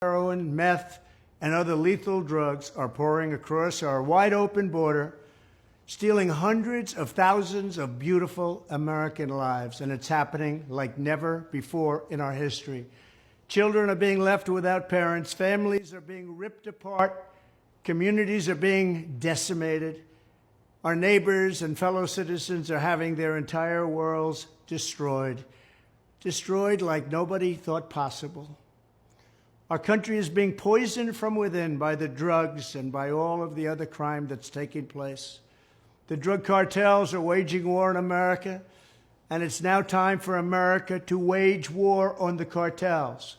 heroin, meth, and other lethal drugs are pouring across our wide-open border, stealing hundreds of thousands of beautiful American lives, and it's happening like never before in our history. Children are being left without parents, families are being ripped apart, communities are being decimated. Our neighbors and fellow citizens are having their entire worlds destroyed like nobody thought possible. Our country is being poisoned from within by the drugs and by all of the other crime that's taking place. The drug cartels are waging war in America, and it's now time for America to wage war on the cartels.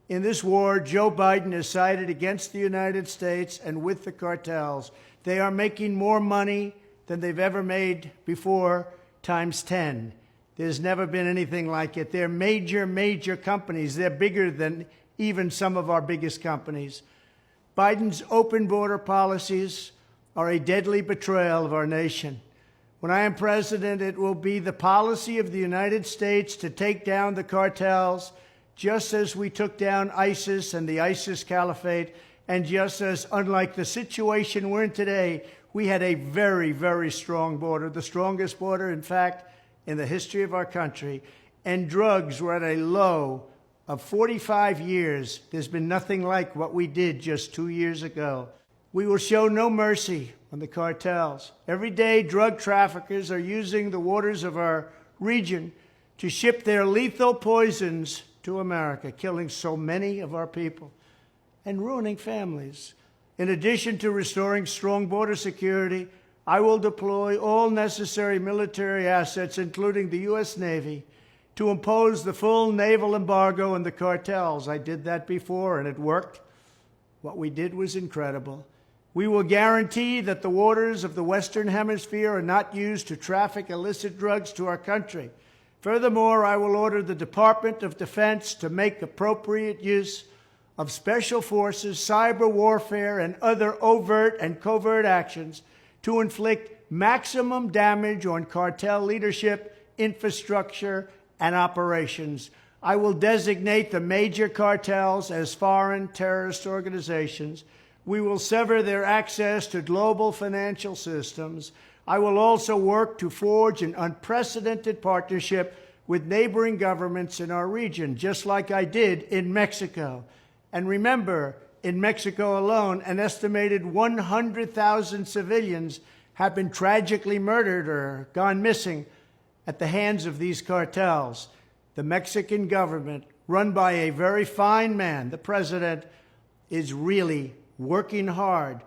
In this war, Joe Biden has sided against the United States and with the cartels. They are making more money than they've ever made before, times 10. There's never been anything like it. They're major companies. They're bigger than even some of our biggest companies. Biden's open border policies are a deadly betrayal of our nation. When I am president, it will be the policy of the United States to take down the cartels, just as we took down ISIS and the ISIS Caliphate, and just as, unlike the situation we're in today, we had a very strong border, the strongest border, in fact, in the history of our country, and drugs were at a low of 45 years. There's been nothing like what we did just 2 years ago. We will show no mercy on the cartels. Every day, drug traffickers are using the waters of our region to ship their lethal poisons to America, killing so many of our people and ruining families. In addition to restoring strong border security, I will deploy all necessary military assets, including the U.S. Navy, to impose the full naval embargo on the cartels. I did that before, and it worked. What we did was incredible. We will guarantee that the waters of the Western Hemisphere are not used to traffic illicit drugs to our country. Furthermore, I will order the Department of Defense to make appropriate use of special forces, cyber warfare, and other overt and covert actions to inflict maximum damage on cartel leadership, infrastructure, and operations. I will designate the major cartels as foreign terrorist organizations. We will sever their access to global financial systems. I will also work to forge an unprecedented partnership with neighboring governments in our region, just like I did in Mexico. And remember, in Mexico alone, an estimated 100,000 civilians have been tragically murdered or gone missing at the hands of these cartels. The Mexican government, run by a very fine man, the president, is really working hard,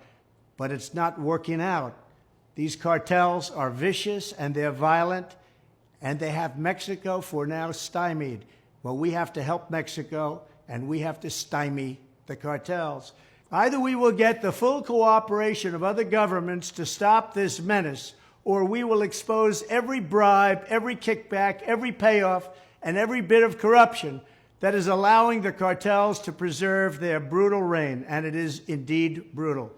but it's not working out. These cartels are vicious and they're violent, and they have Mexico for now stymied. Well, we have to help Mexico, and we have to stymie the cartels. Either we will get the full cooperation of other governments to stop this menace, or we will expose every bribe, every kickback, every payoff, and every bit of corruption that is allowing the cartels to preserve their brutal reign, and it is indeed brutal.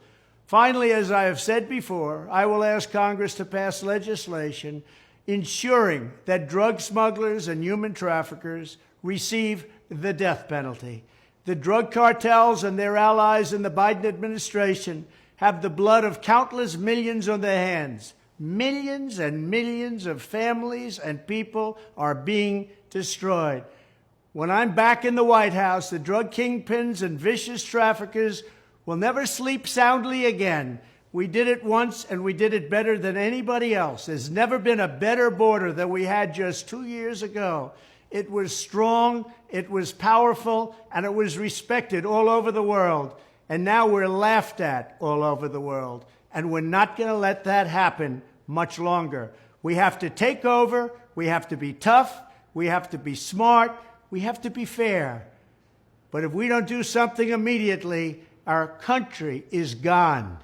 Finally, as I have said before, I will ask Congress to pass legislation ensuring that drug smugglers and human traffickers receive the death penalty. The drug cartels and their allies in the Biden administration have the blood of countless millions on their hands. Millions and millions of families and people are being destroyed. When I'm back in the White House, the drug kingpins and vicious traffickers will never sleep soundly again. We did it once, and we did it better than anybody else. There's never been a better border than we had just 2 years ago. It was strong, it was powerful, and it was respected all over the world. And now we're laughed at all over the world. And we're not going to let that happen much longer. We have to take over, we have to be tough, we have to be smart, we have to be fair. But if we don't do something immediately, our country is gone.